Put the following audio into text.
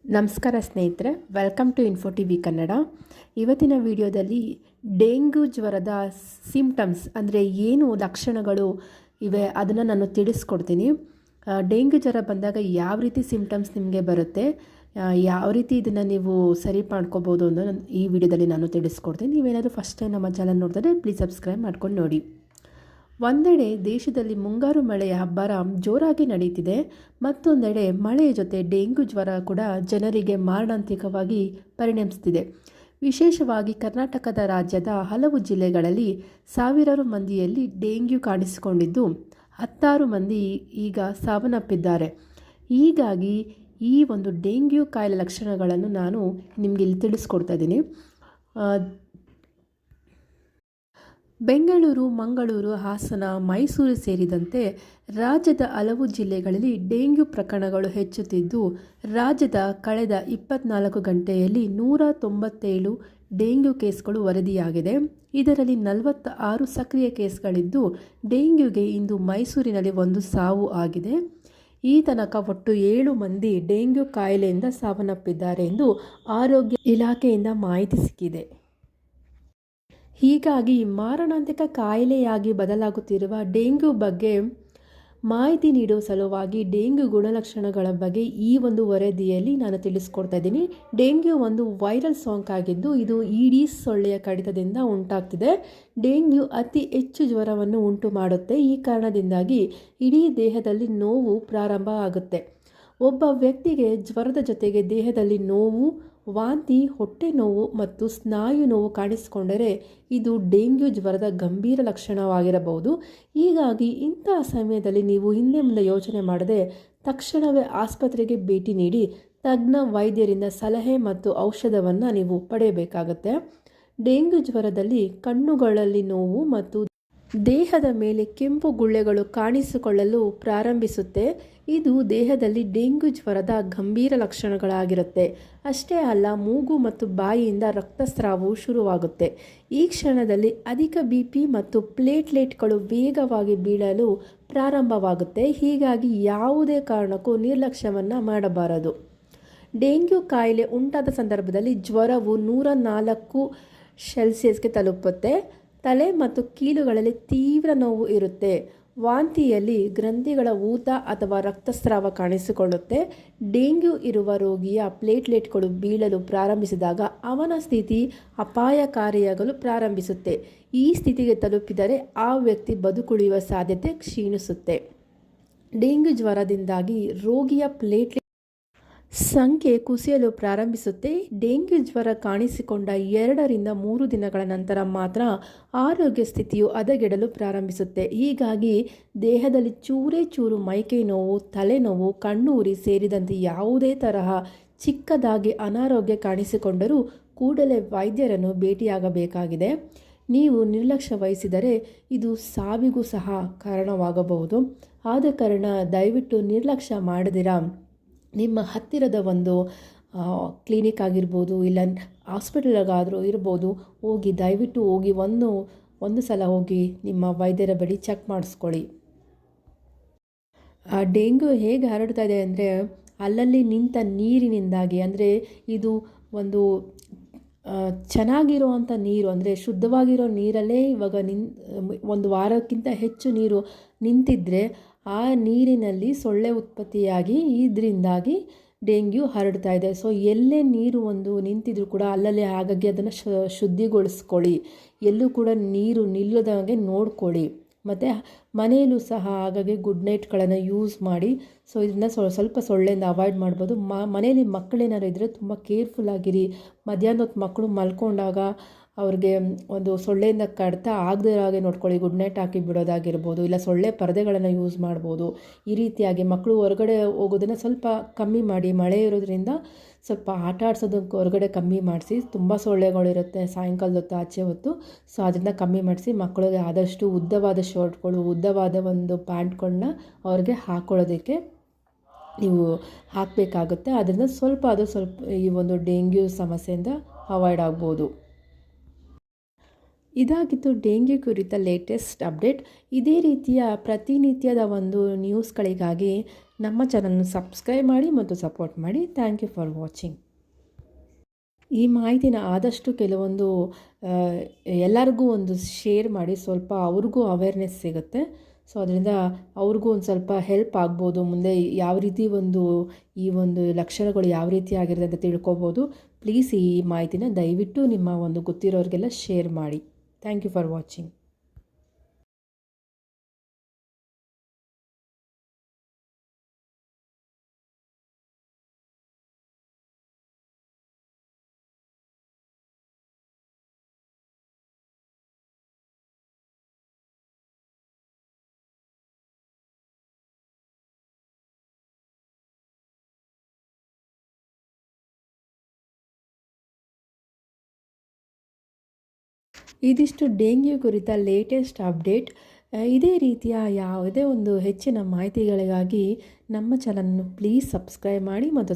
ನಮಸ್ಕಾರ ಸ್ನೇಹಿತರೆ, welcome to info TV Kannada. ಇವತ್ತಿನ ವಿಡಿಯೋದಲ್ಲಿ ಡೆಂಗ್ಯೂ ಜ್ವರದ ಸಿಂಪ್ಟಮ್ಸ್ ಅಂದರೆ ಏನು ಲಕ್ಷಣಗಳು ಇವೆ ಅದನ್ನು ನಾನು ತಿಳಿಸ್ಕೊಡ್ತೀನಿ. ಡೆಂಗ್ಯೂ ಜ್ವರ ಬಂದಾಗ ಯಾವ ರೀತಿ ಸಿಂಪ್ಟಮ್ಸ್ ನಿಮಗೆ ಬರುತ್ತೆ, ಯಾವ ರೀತಿ ಇದನ್ನು ನೀವು ಸರಿ ಮಾಡ್ಕೋಬೋದು ಅನ್ನೋ ಈ ವಿಡಿಯೋದಲ್ಲಿ ನಾನು ತಿಳಿಸ್ಕೊಡ್ತೀನಿ. ನೀವೇನಾದರೂ ಫಸ್ಟ್ ಟೈಮ್ ನಮ್ಮ ಚಾನಲ್ ನೋಡಿದ್ರೆ ಪ್ಲೀಸ್ ಸಬ್ಸ್ಕ್ರೈಬ್ ಮಾಡ್ಕೊಂಡು ನೋಡಿ. ಒಂದೆಡೆ ದೇಶದಲ್ಲಿ ಮುಂಗಾರು ಮಳೆಯ ಅಬ್ಬರ ಜೋರಾಗಿ ನಡೀತಿದೆ. ಮತ್ತೊಂದೆಡೆ ಮಳೆಯ ಜೊತೆ ಡೆಂಗ್ಯೂ ಜ್ವರ ಕೂಡ ಜನರಿಗೆ ಮಾರಣಾಂತಿಕವಾಗಿ ಪರಿಣಮಿಸುತ್ತಿದೆ. ವಿಶೇಷವಾಗಿ ಕರ್ನಾಟಕದ ರಾಜ್ಯದ ಹಲವು ಜಿಲ್ಲೆಗಳಲ್ಲಿ ಸಾವಿರಾರು ಮಂದಿಯಲ್ಲಿ ಡೆಂಗ್ಯೂ ಕಾಣಿಸಿಕೊಂಡಿದ್ದು 16 ಮಂದಿ ಈಗ ಸಾವನ್ನಪ್ಪಿದ್ದಾರೆ. ಹೀಗಾಗಿ ಈ ಒಂದು ಡೆಂಗ್ಯೂ ಕಾಯಿಲೆ ಲಕ್ಷಣಗಳನ್ನು ನಾನು ನಿಮಗೆ ಇಲ್ಲಿ ತಿಳಿಸ್ಕೊಡ್ತಾ ಇದ್ದೀನಿ. ಬೆಂಗಳೂರು, ಮಂಗಳೂರು, ಹಾಸನ, ಮೈಸೂರು ಸೇರಿದಂತೆ ರಾಜ್ಯದ ಹಲವು ಜಿಲ್ಲೆಗಳಲ್ಲಿ ಡೆಂಗ್ಯೂ ಪ್ರಕರಣಗಳು ಹೆಚ್ಚುತ್ತಿದ್ದು, ರಾಜ್ಯದ ಕಳೆದ 24 ಗಂಟೆಯಲ್ಲಿ 197 ಡೆಂಗ್ಯೂ ಕೇಸ್ಗಳು ವರದಿಯಾಗಿದೆ. ಇದರಲ್ಲಿ 46 ಸಕ್ರಿಯ ಕೇಸ್ಗಳಿದ್ದು, ಡೆಂಗ್ಯೂಗೆ ಇಂದು ಮೈಸೂರಿನಲ್ಲಿ 1 ಸಾವು ಆಗಿದೆ. ಈ ತನಕ ಒಟ್ಟು 7 ಮಂದಿ ಡೆಂಗ್ಯೂ ಕಾಯಿಲೆಯಿಂದ ಸಾವನ್ನಪ್ಪಿದ್ದಾರೆ ಎಂದು ಆರೋಗ್ಯ ಇಲಾಖೆಯಿಂದ ಮಾಹಿತಿ ಸಿಕ್ಕಿದೆ. ಹೀಗಾಗಿ ಮಾರಣಾಂತಿಕ ಕಾಯಿಲೆಯಾಗಿ ಬದಲಾಗುತ್ತಿರುವ ಡೆಂಗ್ಯೂ ಬಗ್ಗೆ ಮಾಹಿತಿ ನೀಡುವ ಸಲುವಾಗಿ ಡೆಂಗ್ಯೂ ಗುಣಲಕ್ಷಣಗಳ ಬಗ್ಗೆ ಈ ಒಂದು ವರದಿಯಲ್ಲಿ ನಾನು ತಿಳಿಸ್ಕೊಡ್ತಾ ಇದ್ದೀನಿ. ಡೆಂಗ್ಯೂ ಒಂದು ವೈರಲ್ ಸೋಂಕು ಆಗಿದ್ದು, ಇದು ಈಡೀಸ್ ಸೊಳ್ಳೆಯ ಕಡಿತದಿಂದ ಉಂಟಾಗ್ತಿದೆ. ಡೆಂಗ್ಯೂ ಅತಿ ಹೆಚ್ಚು ಜ್ವರವನ್ನು ಉಂಟು ಮಾಡುತ್ತೆ. ಈ ಕಾರಣದಿಂದಾಗಿ ಇಡೀ ದೇಹದಲ್ಲಿ ನೋವು ಪ್ರಾರಂಭ ಆಗುತ್ತೆ. ಒಬ್ಬ ವ್ಯಕ್ತಿಗೆ ಜ್ವರದ ಜೊತೆಗೆ ದೇಹದಲ್ಲಿ ನೋವು, ವಾಂತಿ, ಹೊಟ್ಟೆ ನೋವು ಮತ್ತು ಸ್ನಾಯು ನೋವು ಕಾಣಿಸಿಕೊಂಡರೆ ಇದು ಡೆಂಗ್ಯೂ ಜ್ವರದ ಗಂಭೀರ ಲಕ್ಷಣವಾಗಿರಬಹುದು. ಹೀಗಾಗಿ ಇಂತಹ ಸಮಯದಲ್ಲಿ ನೀವು ಹಿಂದೆ ಮುಂದೆ ಯೋಚನೆ ಮಾಡದೆ ತಕ್ಷಣವೇ ಆಸ್ಪತ್ರೆಗೆ ಭೇಟಿ ನೀಡಿ ತಜ್ಞ ವೈದ್ಯರಿಂದ ಸಲಹೆ ಮತ್ತು ಔಷಧವನ್ನು ನೀವು ಪಡೆಯಬೇಕಾಗುತ್ತೆ. ಡೆಂಗ್ಯೂ ಜ್ವರದಲ್ಲಿ ಕಣ್ಣುಗಳಲ್ಲಿ ನೋವು ಮತ್ತು ದೇಹದ ಮೇಲೆ ಕೆಂಪು ಗುಳ್ಳೆಗಳು ಕಾಣಿಸಿಕೊಳ್ಳಲು ಪ್ರಾರಂಭಿಸುತ್ತೆ. ಇದು ದೇಹದಲ್ಲಿ ಡೆಂಗ್ಯೂ ಜ್ವರದ ಗಂಭೀರ ಲಕ್ಷಣಗಳಾಗಿರುತ್ತೆ. ಅಷ್ಟೇ ಅಲ್ಲ, ಮೂಗು ಮತ್ತು ಬಾಯಿಯಿಂದ ರಕ್ತಸ್ರಾವವು ಶುರುವಾಗುತ್ತೆ. ಈ ಕ್ಷಣದಲ್ಲಿ ಅಧಿಕ BP ಮತ್ತು ಪ್ಲೇಟ್ಲೆಟ್ಗಳು ವೇಗವಾಗಿ ಬೀಳಲು ಪ್ರಾರಂಭವಾಗುತ್ತೆ. ಹೀಗಾಗಿ ಯಾವುದೇ ಕಾರಣಕ್ಕೂ ನಿರ್ಲಕ್ಷ್ಯವನ್ನು ಮಾಡಬಾರದು. ಡೆಂಗ್ಯೂ ಕಾಯಿಲೆ ಉಂಟಾದ ಸಂದರ್ಭದಲ್ಲಿ ಜ್ವರವು 104 ಸೆಲ್ಸಿಯಸ್ಗೆ ತಲುಪುತ್ತೆ. ತಲೆ ಮತ್ತು ಕೀಲುಗಳಲ್ಲಿ ತೀವ್ರ ನೋವು ಇರುತ್ತೆ. ವಾಂತಿಯಲ್ಲಿ ಗ್ರಂಥಿಗಳ ಊತ ಅಥವಾ ರಕ್ತಸ್ರಾವ ಕಾಣಿಸಿಕೊಳ್ಳುತ್ತೆ. ಡೆಂಗ್ಯೂ ಇರುವ ರೋಗಿಯ ಪ್ಲೇಟ್ಲೆಟ್ಗಳು ಬೀಳಲು ಪ್ರಾರಂಭಿಸಿದಾಗ ಅವನ ಸ್ಥಿತಿ ಅಪಾಯಕಾರಿಯಾಗಲು ಪ್ರಾರಂಭಿಸುತ್ತೆ. ಈ ಸ್ಥಿತಿಗೆ ತಲುಪಿದರೆ ಆ ವ್ಯಕ್ತಿ ಬದುಕುಳಿಯುವ ಸಾಧ್ಯತೆ ಕ್ಷೀಣಿಸುತ್ತೆ. ಡೆಂಗ್ಯೂ ಜ್ವರದಿಂದಾಗಿ ರೋಗಿಯ ಪ್ಲೇಟ್ಲೆಟ್ ಸಂಖ್ಯೆ ಕುಸಿಯಲು ಪ್ರಾರಂಭಿಸುತ್ತೆ. ಡೆಂಗ್ಯೂ ಜ್ವರ ಕಾಣಿಸಿಕೊಂಡ 2 ರಿಂದ 3 ದಿನಗಳ ನಂತರ ಮಾತ್ರ ಆರೋಗ್ಯ ಸ್ಥಿತಿಯು ಹದಗೆಡಲು ಪ್ರಾರಂಭಿಸುತ್ತೆ. ಹೀಗಾಗಿ ದೇಹದಲ್ಲಿ ಚೂರೇ ಚೂರು ಮೈಕೈ ನೋವು, ತಲೆನೋವು, ಕಣ್ಣು ಉರಿ ಸೇರಿದಂತೆ ಯಾವುದೇ ತರಹ ಚಿಕ್ಕದಾಗಿ ಅನಾರೋಗ್ಯ ಕಾಣಿಸಿಕೊಂಡರೂ ಕೂಡಲೇ ವೈದ್ಯರನ್ನು ಭೇಟಿಯಾಗಬೇಕಾಗಿದೆ. ನೀವು ನಿರ್ಲಕ್ಷ್ಯ ವಹಿಸಿದರೆ ಇದು ಸಾವಿಗೂ ಸಹ ಕಾರಣವಾಗಬಹುದು. ಆದ ಕಾರಣ ದಯವಿಟ್ಟು ನಿರ್ಲಕ್ಷ್ಯ ಮಾಡದಿರ ನಿಮ್ಮ ಹತ್ತಿರದ ಒಂದು ಕ್ಲಿನಿಕ್ ಆಗಿರ್ಬೋದು, ಇಲ್ಲ ಹಾಸ್ಪಿಟಲ್ಗಾದರೂ ಇರ್ಬೋದು, ದಯವಿಟ್ಟು ಹೋಗಿ ಒಂದು ಸಲ ಹೋಗಿ ನಿಮ್ಮ ವೈದ್ಯರ ಬಳಿ ಚೆಕ್ ಮಾಡಿಸ್ಕೊಳ್ಳಿ. ಡೆಂಗ್ಯೂ ಹೇಗೆ ಹರಡ್ತಾ ಇದೆ ಅಂದರೆ ಅಲ್ಲಲ್ಲಿ ನಿಂತ ನೀರಿನಿಂದಾಗಿ. ಅಂದರೆ ಇದು ಒಂದು ಚೆನ್ನಾಗಿರುವಂಥ ನೀರು, ಅಂದರೆ ಶುದ್ಧವಾಗಿರೋ ನೀರಲ್ಲೇ ಇವಾಗ ಒಂದು ವಾರಕ್ಕಿಂತ ಹೆಚ್ಚು ನೀರು ನಿಂತಿದ್ದರೆ ಆ ನೀರಿನಲ್ಲಿ ಸೊಳ್ಳೆ ಉತ್ಪತ್ತಿಯಾಗಿ ಇದರಿಂದಾಗಿ ಡೆಂಗ್ಯೂ ಹರಡ್ತಾ ಇದೆ. ಸೊ ಎಲ್ಲೇ ನೀರು ಒಂದು ನಿಂತಿದ್ರೂ ಕೂಡ ಅಲ್ಲಲ್ಲೇ ಹಾಗಾಗಿ ಅದನ್ನು ಶುದ್ಧಿಗೊಳಿಸ್ಕೊಳ್ಳಿ. ಎಲ್ಲೂ ಕೂಡ ನೀರು ನಿಲ್ಲದಂಗೆ ನೋಡ್ಕೊಳ್ಳಿ. ಮತ್ತು ಮನೆಯಲ್ಲೂ ಸಹ ಹಾಗಾಗಿ ಗುಡ್ ನೈಟ್ಗಳನ್ನು ಯೂಸ್ ಮಾಡಿ. ಸೊ ಇದನ್ನು ಸ್ವಲ್ಪ ಸೊಳ್ಳೆಯಿಂದ ಅವಾಯ್ಡ್ ಮಾಡ್ಬೋದು. ಮನೆಯಲ್ಲಿ ಮಕ್ಕಳೇನಾದ್ರು ಇದ್ದರೆ ತುಂಬ ಕೇರ್ಫುಲ್ ಆಗಿರಿ. ಮಧ್ಯಾಹ್ನ ಹೊತ್ತು ಮಕ್ಕಳು ಮಲ್ಕೊಂಡಾಗ ಅವ್ರಿಗೆ ಒಂದು ಸೊಳ್ಳೆಯಿಂದ ಕಡಿತ ಆಗದೇ ಹಾಗೆ ನೋಡ್ಕೊಳ್ಳಿ. ಗುಡ್ ನೈಟ್ ಹಾಕಿ ಬಿಡೋದಾಗಿರ್ಬೋದು, ಇಲ್ಲ ಸೊಳ್ಳೆ ಪರದೆಗಳನ್ನು ಯೂಸ್ ಮಾಡ್ಬೋದು. ಈ ರೀತಿಯಾಗಿ ಮಕ್ಕಳು ಹೊರಗಡೆ ಹೋಗೋದನ್ನು ಸ್ವಲ್ಪ ಕಮ್ಮಿ ಮಾಡಿ. ಮಳೆ ಇರೋದ್ರಿಂದ ಸ್ವಲ್ಪ ಆಟ ಆಡ್ಸೋದಕ್ಕೆ ಹೊರಗಡೆ ಕಮ್ಮಿ ಮಾಡಿಸಿ. ತುಂಬ ಸೊಳ್ಳೆಗಳಿರುತ್ತೆ ಸಾಯಂಕಾಲದ ಹೊತ್ತು, ಆಚೆ ಹೊತ್ತು. ಸೊ ಅದನ್ನು ಕಮ್ಮಿ ಮಾಡಿಸಿ. ಮಕ್ಕಳಿಗೆ ಆದಷ್ಟು ಉದ್ದವಾದ ಶರ್ಟ್ಗಳು, ಉದ್ದವಾದ ಒಂದು ಪ್ಯಾಂಟ್ಗಳನ್ನ ಅವ್ರಿಗೆ ಹಾಕ್ಕೊಳ್ಳೋದಕ್ಕೆ ನೀವು ಹಾಕಬೇಕಾಗುತ್ತೆ. ಅದರಿಂದ ಸ್ವಲ್ಪ ಈ ಒಂದು ಡೆಂಗ್ಯೂ ಸಮಸ್ಯೆಯಿಂದ ಅವಾಯ್ಡ್ ಆಗ್ಬೋದು. ಇದಾಗಿತ್ತು ಡೆಂಗ್ಯೂ ಕುರಿತ ಲೇಟೆಸ್ಟ್ ಅಪ್ಡೇಟ್. ಇದೇ ರೀತಿಯ ಪ್ರತಿನಿತ್ಯದ ಒಂದು ನ್ಯೂಸ್ಗಳಿಗಾಗಿ ನಮ್ಮ ಚಾನಲ್ನ ಸಬ್ಸ್ಕ್ರೈಬ್ ಮಾಡಿ ಮತ್ತು ಸಪೋರ್ಟ್ ಮಾಡಿ. Thank you for watching. ಈ ಮಾಹಿತಿನ ಆದಷ್ಟು ಕೆಲವೊಂದು ಎಲ್ಲರಿಗೂ ಒಂದು ಶೇರ್ ಮಾಡಿ, ಸ್ವಲ್ಪ ಅವ್ರಿಗೂ ಅವೇರ್ನೆಸ್ ಸಿಗುತ್ತೆ. ಸೊ ಅದರಿಂದ ಅವ್ರಿಗೂ ಒಂದು ಸ್ವಲ್ಪ ಹೆಲ್ಪ್ ಆಗ್ಬೋದು. ಮುಂದೆ ಯಾವ ರೀತಿ ಈ ಒಂದು ಲಕ್ಷಣಗಳು ಯಾವ ರೀತಿ ಆಗಿರುತ್ತೆ ಅಂತ ತಿಳ್ಕೊಬೋದು. ಪ್ಲೀಸ್ ಈ ಮಾಹಿತಿನ ದಯವಿಟ್ಟು ನಿಮ್ಮ ಒಂದು ಗೊತ್ತಿರೋರಿಗೆಲ್ಲ ಶೇರ್ ಮಾಡಿ. Thank you for watching. ಇದಿಷ್ಟು ಡೆಂಗ್ಯೂ ಕುರಿತ ಲೇಟೆಸ್ಟ್ ಅಪ್ಡೇಟ್. ಇದೇ ರೀತಿಯ ಯಾವುದೇ ಒಂದು ಹೆಚ್ಚಿನ ಮಾಹಿತಿಗಳಿಗಾಗಿ ನಮ್ಮ ಚಾನಲನ್ನು ಪ್ಲೀಸ್ ಸಬ್ಸ್ಕ್ರೈಬ್ ಮಾಡಿ ಮತ್ತು